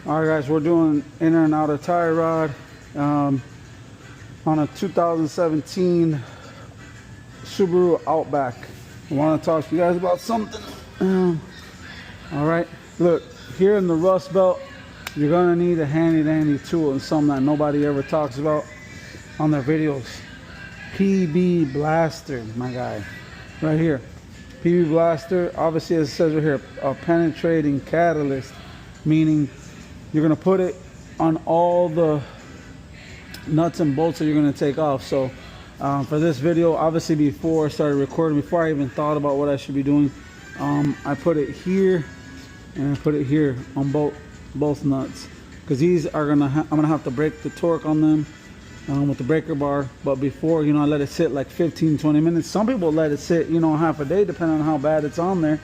All right, guys, we're doing inner and outer tie rod on a 2017 Subaru Outback. I want to talk to you guys about something. All right, look, here in the Rust Belt, you're gonna need a handy dandy tool and something that nobody ever talks about on their videos. PB Blaster, my guy, right here. PB Blaster, obviously, as it says right here, a penetrating catalyst, meaning you're gonna put it on all the nuts and bolts that you're gonna take off. So for this video, obviously before I started recording, before I even thought about what I should be doing, I put it here and I put it here on both nuts, because these are I'm gonna have to break the torque on them with the breaker bar. But before, I let it sit like 15-20 minutes. Some people let it sit half a day, depending on how bad it's on there.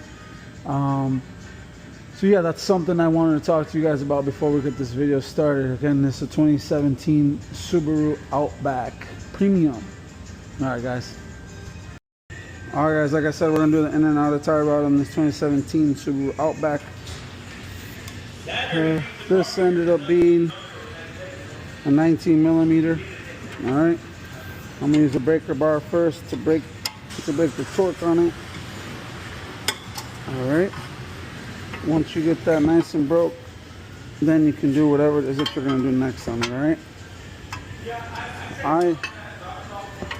So yeah, that's something I wanted to talk to you guys about before we get this video started. Again, this is a 2017 Subaru Outback Premium. All right, guys. All right, guys, like I said, we're gonna do the in and outer tie rod on this 2017 Subaru Outback. This ended up being a 19 millimeter. All right, I'm gonna use the breaker bar first to break the torque on it. All right. Once you get that nice and broke, then you can do whatever it is that you're going to do next on it, all right? I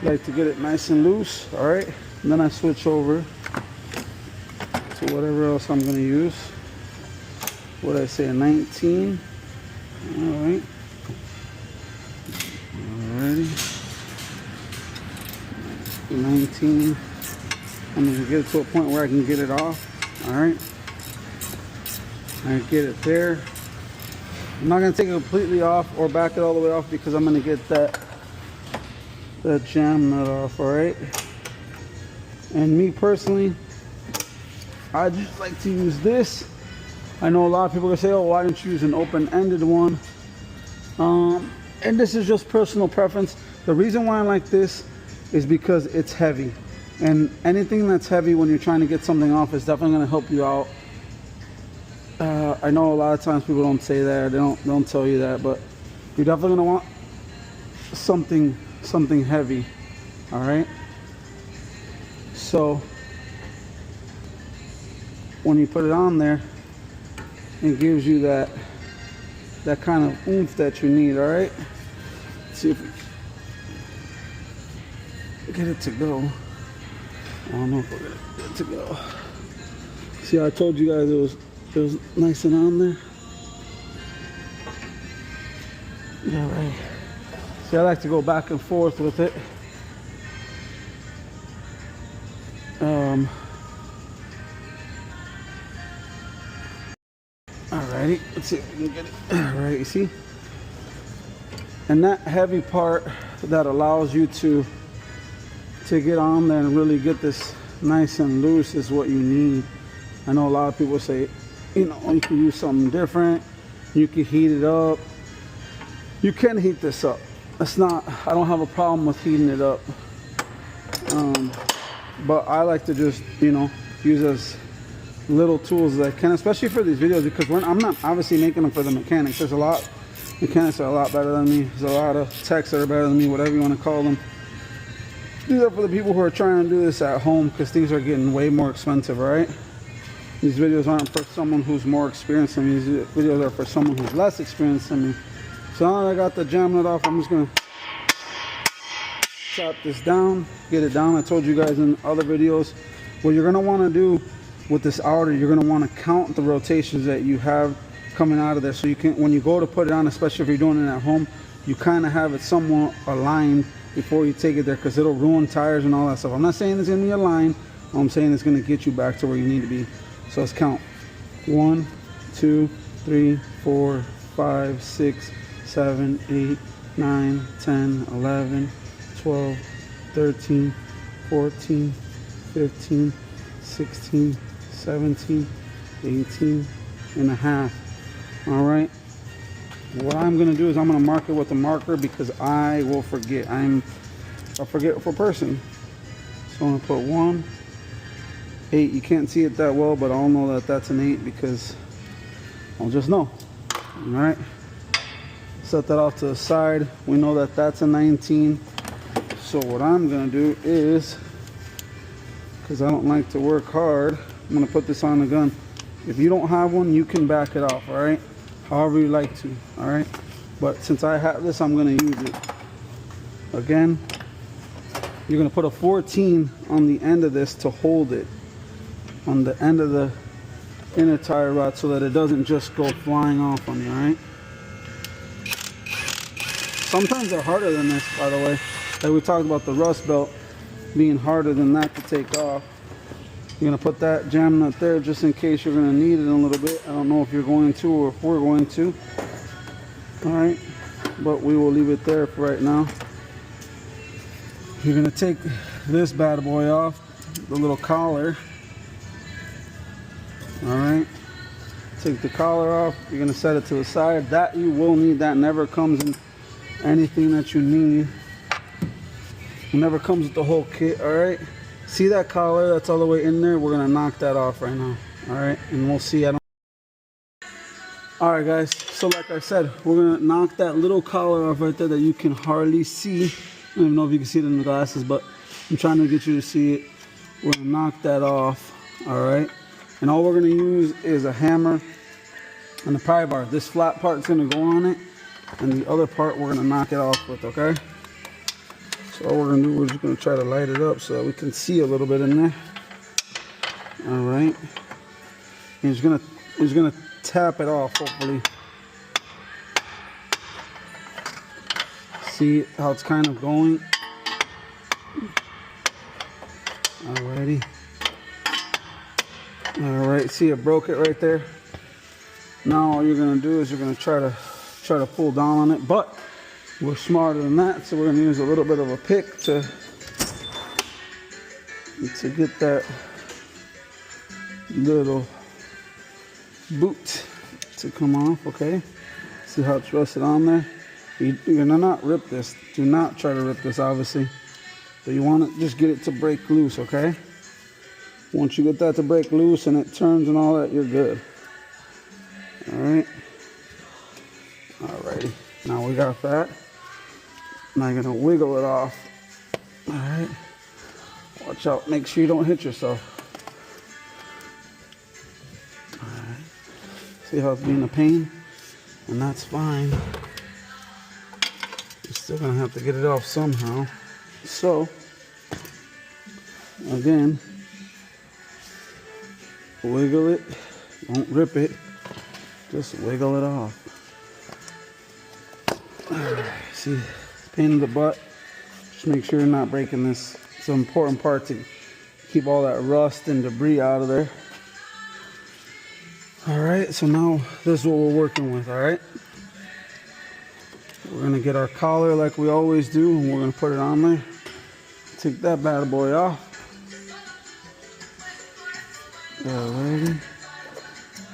like to get it nice and loose, all right? And then I switch over to whatever else I'm going to use. What did I say, a 19? All right. Alrighty. 19. I'm going to get it to a point where I can get it off, all right? I get it there. I'm not going to take it completely off or back it all the way off, because I'm going to get that jam nut off, alright? And me personally, I just like to use this. I know a lot of people are going to say, oh, why don't you use an open-ended one? And this is just personal preference. The reason why I like this is because it's heavy. And anything that's heavy when you're trying to get something off is definitely going to help you out. I know a lot of times people don't say that, they don't tell you that, but you're definitely gonna want something heavy, all right? So when you put it on there, it gives you that kind of oomph that you need, all right? Let's see if we get it to go. I don't know if we're gonna get it to go. See, I told you guys it was nice and on there. Yeah, right. See, I like to go back and forth with it. Alrighty, let's see if we can get it. Alright, you see? And that heavy part that allows you to get on there and really get this nice and loose is what you need. I know a lot of people say, you can use something different. You can heat it up. You can heat this up. I don't have a problem with heating it up. But I like to just, use as little tools as I can, especially for these videos, because I'm not obviously making them for the mechanics. Mechanics are a lot better than me. There's a lot of techs that are better than me, whatever you want to call them. Do that for the people who are trying to do this at home, because things are getting way more expensive, right? These videos aren't for someone who's more experienced than me. These videos are for someone who's less experienced than me. So now that I got the jam nut off, I'm just going to chop this down, get it down. I told you guys in other videos, what you're going to want to do with this outer, you're going to want to count the rotations that you have coming out of there. So you can, when you go to put it on, especially if you're doing it at home, you kind of have it somewhat aligned before you take it there, because it'll ruin tires and all that stuff. I'm not saying it's going to be aligned. I'm saying it's going to get you back to where you need to be. So let's count. 1, 2, 3, 4, 5, 6, 7, 8, 9, 10, 11, 12, 13, 14, 15, 16, 17, 18 and a half. All right. What I'm going to do is I'm going to mark it with a marker, because I will forget. I'm a forgetful person. So I'm going to put 1, 8. You can't see it that well, but I'll know that that's an 8, because I'll just know. All right. Set that off to the side. We know that that's a 19. So what I'm gonna do is, because I don't like to work hard, I'm gonna put this on the gun. If you don't have one, you can back it off, all right? However you like to, all right? But since I have this, I'm gonna use it. Again, you're gonna put a 14 on the end of this to hold it on the end of the inner tie rod so that it doesn't just go flying off on you, all right? Sometimes they're harder than this, by the way. Like we talked about the rust belt being harder than that to take off. You're gonna put that jam nut there just in case you're gonna need it in a little bit. I don't know if you're going to or if we're going to. All right, but we will leave it there for right now. You're gonna take this bad boy off, the little collar. All right, take the collar off. You're gonna set it to the side. That you will need. That never comes in anything that you need. It never comes with the whole kit. All right, see that collar that's all the way in there? We're gonna knock that off right now. All right, and we'll see. All right, guys, so like I said, we're gonna knock that little collar off right there that you can hardly see. I don't even know if you can see it in the glasses, but I'm trying to get you to see it. We're gonna knock that off. All right, and all we're gonna use is a hammer and a pry bar. This flat part's gonna go on it, and the other part we're gonna knock it off with, okay? So all we're gonna do, we're just gonna try to light it up so that we can see a little bit in there. All right. And you're just gonna tap it off, hopefully. See how it's kind of going? Alrighty. Alright, see it broke it right there. Now all you're gonna do is you're gonna try to pull down on it, but we're smarter than that, so we're gonna use a little bit of a pick to get that little boot to come off, okay? See how it's rusted on there? You're gonna not rip this. Do not try to rip this, obviously. But you want to just get it to break loose, okay? Once you get that to break loose and it turns and all that, you're good. All right. Alrighty. Now we got that. Now you're gonna wiggle it off. All right. Watch out. Make sure you don't hit yourself. All right. See how it's being a pain? And that's fine. You're still gonna have to get it off somehow. So, again, wiggle it. Don't rip it. Just wiggle it off. See, pain in the butt. Just make sure you're not breaking this. It's an important part to keep all that rust and debris out of there. All right, so now this is what we're working with, all right? We're gonna get our collar like we always do, and we're gonna put it on there. Take that bad boy off. Alrighty.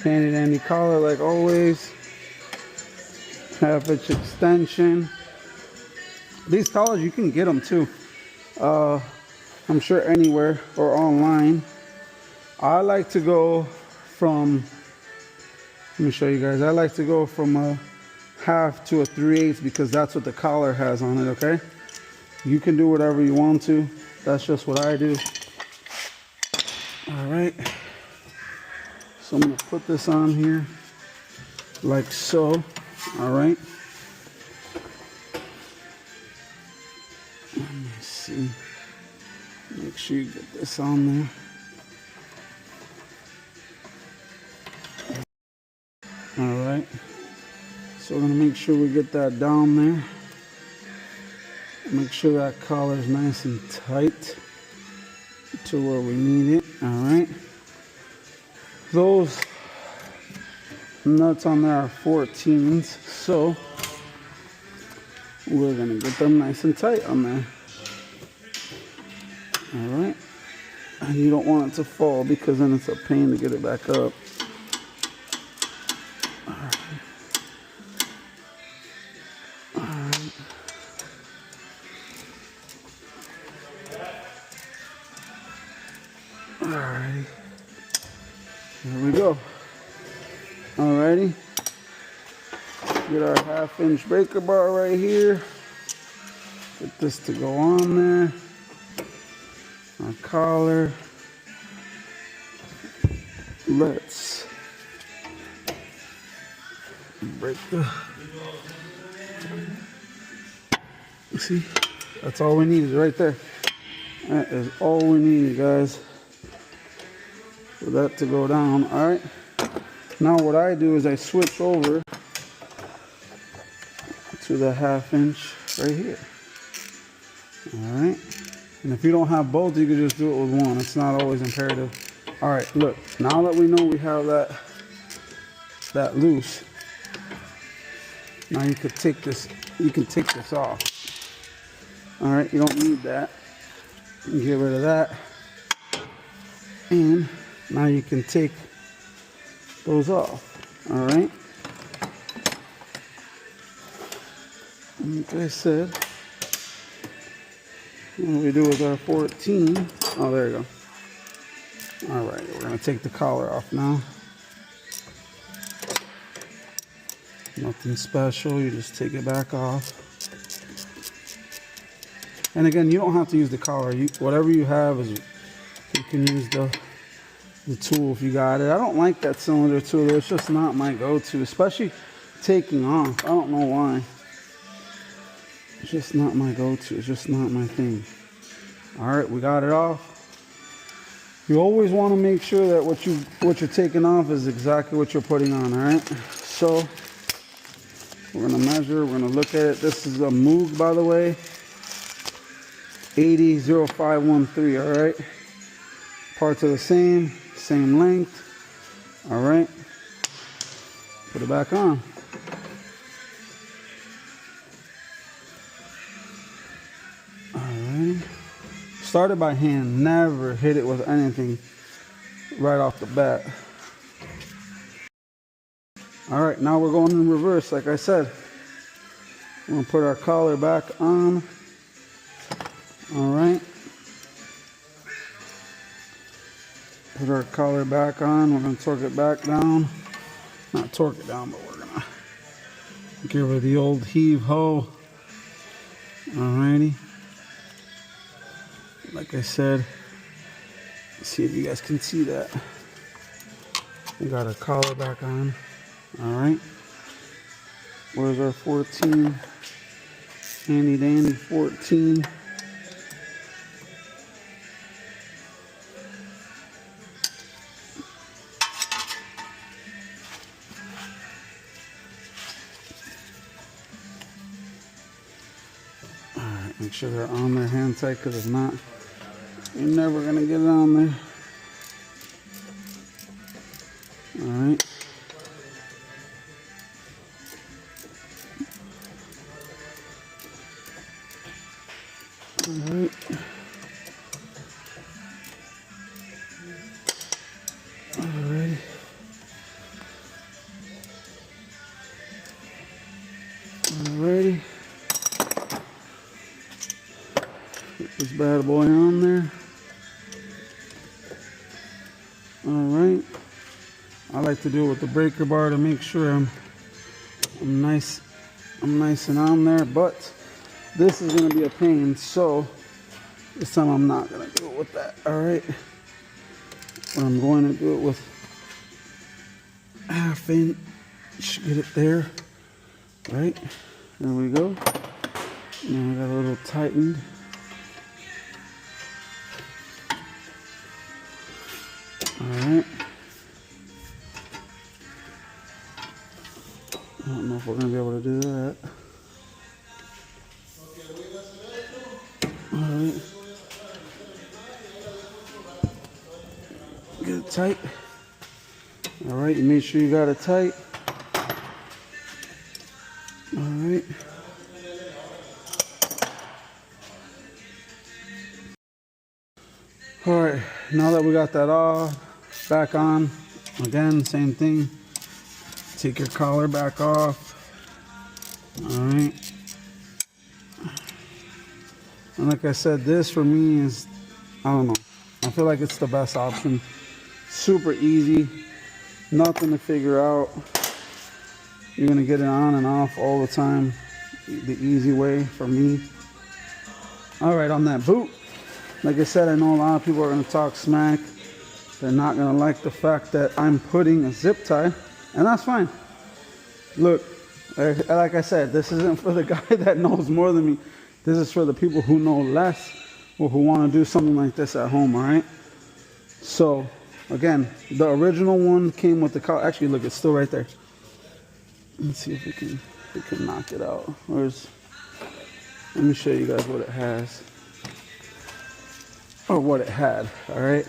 Handy dandy collar like always. Half inch extension. These collars, you can get them too. I'm sure anywhere or online. I like to go from, let me show you guys. I like to go from a half to a 3/8 because that's what the collar has on it, okay? You can do whatever you want to. That's just what I do. All right. So I'm gonna put this on here like so. All right. Let me see. Make sure you get this on there. All right. So we're gonna make sure we get that down there. Make sure that collar is nice and tight to where we need it. All right. Those nuts on there are 14s, so we're gonna get them nice and tight on there. All right. And you don't want it to fall because then it's a pain to get it back up. All right. All right. Alrighty, here we go. Alrighty, Get our 1/2-inch breaker bar right here. Get this to go on there. Our collar. Let's break the. See, that's all we need right there. That is all we need, guys, for that to go down. All right. Now what I do is I switch over to the 1/2-inch right here. All right. And if you don't have both, you can just do it with one. It's not always imperative. All right. Look. Now that we know we have that loose, now you could take this. You can take this off. All right. You don't need that. You can get rid of that. And now you can take those off. All right. Like I said, what we do with our 14. Oh, there you go. All right, we're gonna take the collar off now. Nothing special. You just take it back off. And again, you don't have to use the collar. Whatever you have is, you can use the tool if you got it. I don't like that cylinder tool. It's just not my go-to, especially taking off. I don't know why. It's just not my go-to. It's just not my thing. All right, we got it off. You always want to make sure that what you're taking off is exactly what you're putting on. All right. So we're gonna measure. We're gonna look at it. This is a Moog, by the way. 800513. All right. Parts are the same length. All right. Put it back on. Started by hand, never hit it with anything right off the bat. All right, now we're going in reverse, like I said. We're gonna put our collar back on. All right. Put our collar back on. We're gonna torque it back down. Not torque it down, but we're gonna give her the old heave ho. All righty. Like I said, let's see if you guys can see that. We got our collar back on. All right. Where's our 14? Handy dandy 14. All right, make sure they're on there hand tight, because if not, you're never gonna get it on there. All right. All right. All right. All righty. Put this bad boy on there. All right. I like to do it with the breaker bar to make sure I'm nice and on there, but this is going to be a pain, so this time I'm not going to do it with that. All right. But I'm going to do it with 1/2 inch. Get it there. Right. There we go. Now I got a little tightened. All right. I don't know if we're going to be able to do that. All right. Get it tight. All right, you make sure you got it tight. All right. All right, now that we got that all back on, again, same thing. Take your collar back off. All right. And like I said, this for me is, I don't know, I feel like it's the best option. Super easy, nothing to figure out. You're gonna get it on and off all the time, the easy way for me. All right, on that boot, like I said, I know a lot of people are gonna talk smack. They're not gonna like the fact that I'm putting a zip tie, and that's fine. Look, like I said, this isn't for the guy that knows more than me. This is for the people who know less or who want to do something like this at home, all right? So, again, the original one came with the collar. Actually, look, it's still right there. Let's see if we can knock it out. Let me show you guys what it has. Or what it had, all right?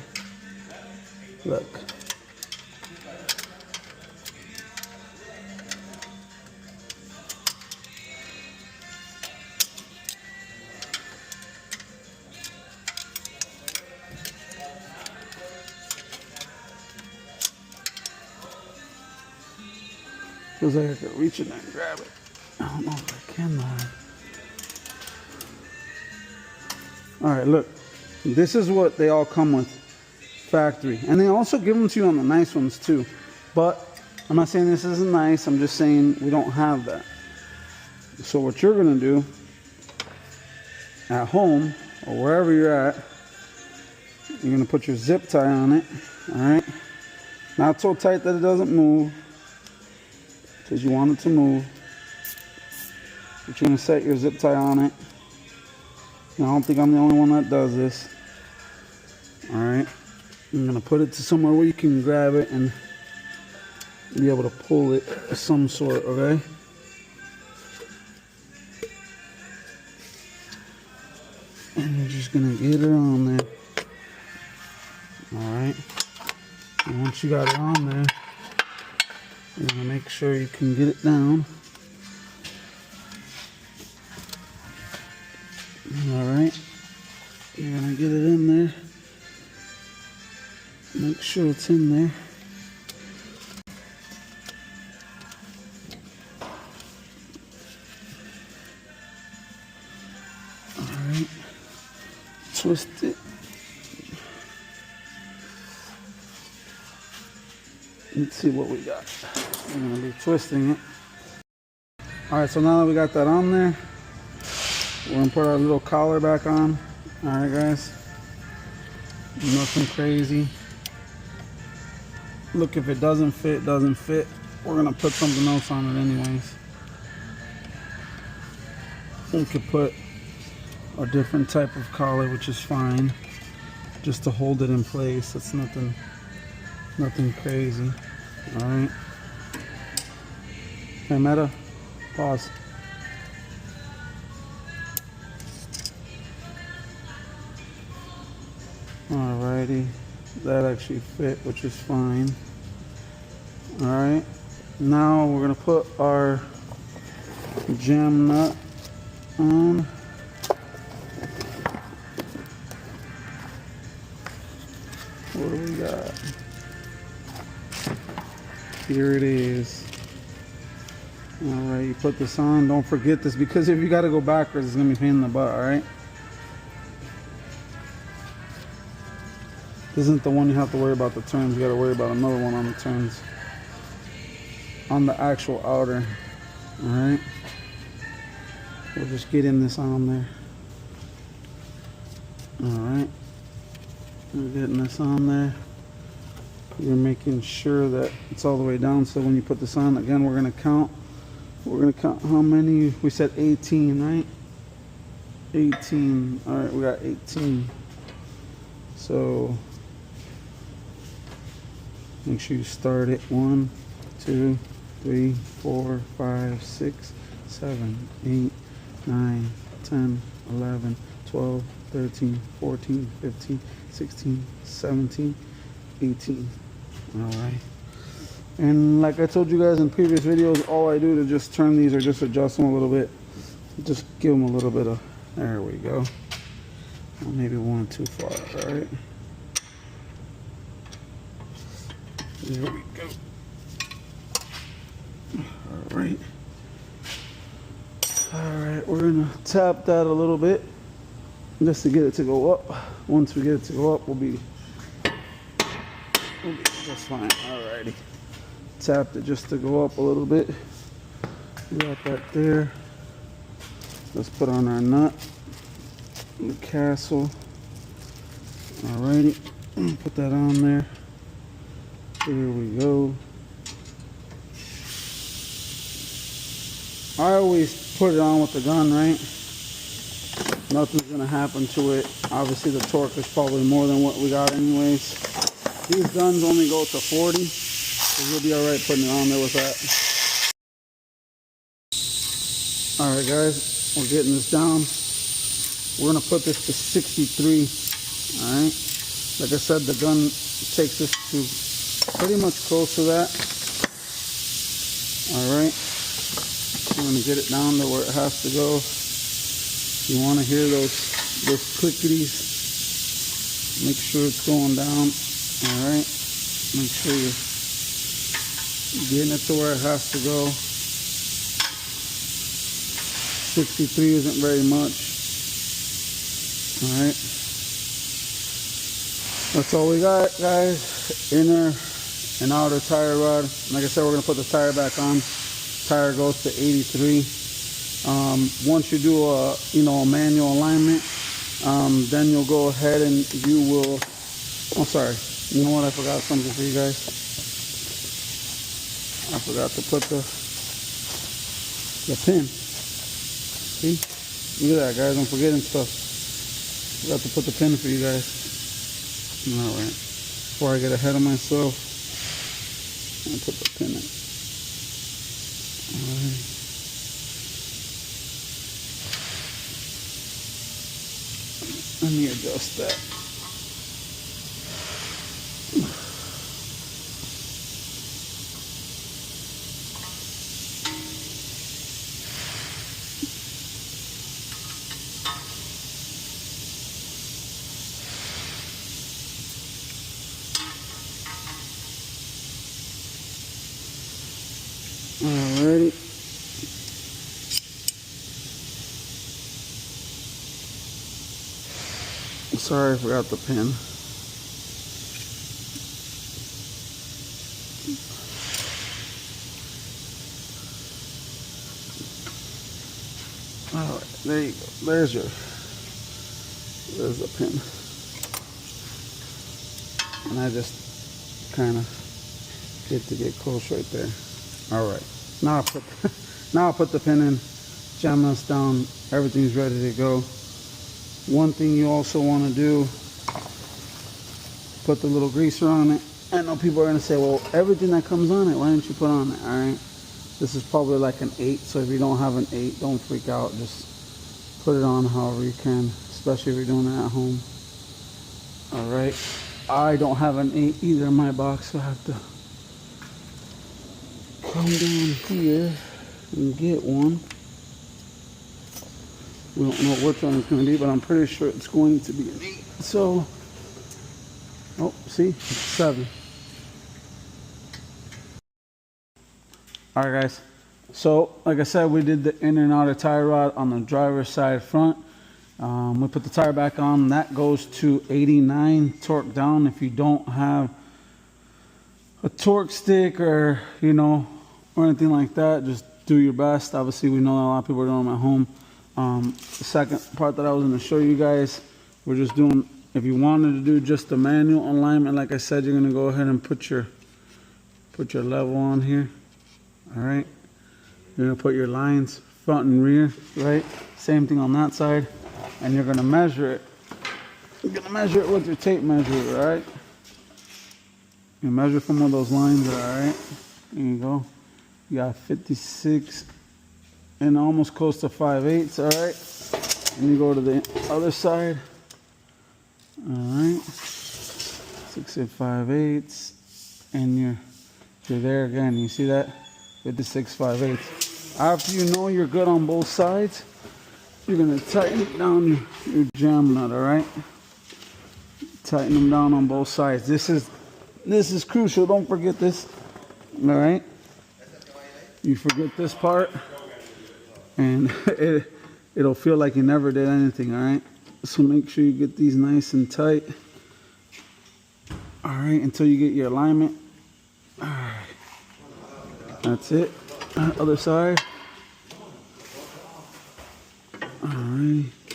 Look. Feels like I could reach in there and grab it. I don't know if I can though. Alright, look. This is what they all come with. Factory. And they also give them to you on the nice ones too. But I'm not saying this isn't nice. I'm just saying we don't have that. So what you're going to do at home or wherever you're at, you're going to put your zip tie on it. Alright. Not so tight that it doesn't move, because you want it to move. But you're going to set your zip tie on it. And I don't think I'm the only one that does this. Alright. I'm going to put it to somewhere where you can grab it and be able to pull it of some sort, okay? And you're just going to get it on there. Alright. And once you got it on there, you're going to make sure you can get it down. Alright. You're going to get it in there. Make sure it's in there. Alright. Twist it. Let's see what we got. We're going to be twisting it. Alright, so now that we got that on there, we're going to put our little collar back on. Alright guys. Nothing crazy. Look, if it doesn't fit, doesn't fit. We're going to put something else on it anyways. We could put a different type of collar, which is fine. Just to hold it in place. It's nothing crazy. Alright. Hey, Meta. Pause. Alrighty. That actually fit, which is fine. Alright. Now we're going to put our jam nut on. What do we got? Here it is. Alright, you put this on. Don't forget this, because if you got to go backwards, it's going to be a pain in the butt, alright? This isn't the one you have to worry about the turns. You got to worry about another one on the turns. On the actual outer. Alright? We'll just get in this on there. Alright. We're getting this on there. You're making sure that it's all the way down, so when you put this on, again, we're going to count. We're going to count how many. We said 18, right? 18. Alright, we got 18. So make sure you start it. 1, 2, 3, 4, 5, 6, 7, 8, 9, 10, 11, 12, 13, 14, 15, 16, 17, 18. Alright. And like I told you guys in previous videos, all I do to just turn these or just adjust them a little bit, just give them a little bit of, there we go. Well, maybe one too far, alright. There we go. Alright. Alright, we're gonna tap that a little bit just to get it to go up. Once we get it to go up, we'll be just fine. Alrighty. Tapped it just to go up a little bit. We got that there. Let's put on our nut, the castle. Alrighty, put that on there. Here we go. I always put it on with the gun, right? Nothing's gonna happen to it. Obviously the torque is probably more than what we got anyways. These guns only go to 40, so you'll be alright putting it on there with that. Alright guys, we're getting this down. We're gonna put this to 63. Alright. Like I said, the gun takes us to pretty much close to that. Alright. I'm gonna get it down to where it has to go. You wanna hear those clickities. Make sure it's going down. Alright. Make sure you're getting it to where it has to go. 63 isn't very much. Alright. That's all we got, guys. Inner and outer tire rod. Like I said, we're gonna put the tire back on. Tire goes to 83. Once you do a manual alignment, then you'll go ahead and you will. Oh, sorry. You know what? I forgot something for you guys. I forgot to put the pin. See? Look at that, guys. I'm forgetting stuff. Forgot to put the pin for you guys. Alright. Before I get ahead of myself, I'll put the pin in. Alright. Let me adjust that. Alrighty. Sorry, I forgot the pin. Alright, there you go. There's the pin. And I just kind of get close right there. Alright. Now I'll put the pin in, jam this down, everything's ready to go. One thing you also want to do, put the little greaser on it. I know people are going to say, well, everything that comes on it, why didn't you put on it? Alright, this is probably like an 8, so if you don't have an 8, don't freak out. Just put it on however you can, especially if you're doing it at home. Alright, I don't have an 8 either in my box, so I have to come down here and get one. We don't know which one it's going to be, but I'm pretty sure it's going to be an 8. So, oh, see, it's 7. Alright guys, so like I said, we did the inner and outer tire rod on the driver's side front. We put the tire back on. That goes to 89 torque down. If you don't have a torque stick or or anything like that, just do your best. Obviously, we know that a lot of people are doing them at home. The second part that I was going to show you guys, we're just doing, if you wanted to do just the manual alignment, like I said, you're going to go ahead and put your level on here. All right, you're going to put your lines front and rear, right? Same thing on that side, and you're going to measure it. You're going to measure it with your tape measure, all right? You measure from where those lines are, all right? There you go. You got 56 and almost close to 5/8, all right? And you go to the other side, all right? 6 and 5/8, and you're there again. You see that? 56 5/8. After you know you're good on both sides, you're gonna tighten down your jam nut, all right? Tighten them down on both sides. This is crucial. Don't forget this, all right? You forget this part, and it'll feel like you never did anything, all right? So make sure you get these nice and tight, all right, until you get your alignment. All right, that's it. Other side.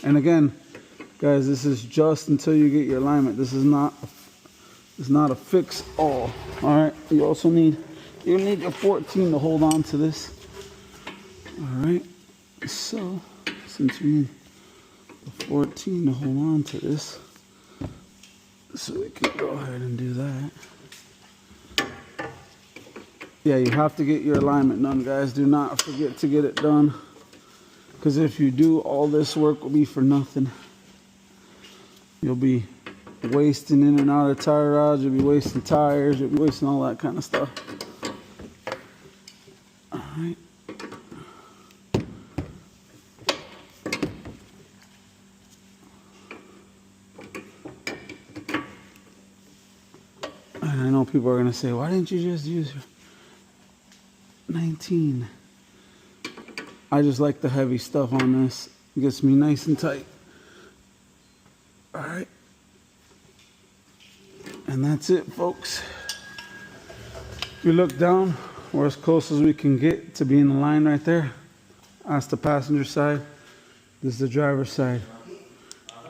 And again, guys, this is just until you get your alignment. This is not a fix all. All right. You also need your 14 to hold on to this. All right. So since we need the 14 to hold on to this, so we can go ahead and do that. Yeah, you have to get your alignment done, guys. Do not forget to get it done, because if you do, all this work will be for nothing. You'll be wasting in and out of tire rods, you'll be wasting tires, you'll be wasting all that kind of stuff. All right. And I know people are going to say, why didn't you just use your 19? I just like the heavy stuff on this. It gets me nice and tight. All right. And that's it, folks. If you look down, we're as close as we can get to being in line right there. That's the passenger side. This is the driver's side.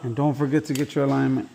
And don't forget to get your alignment.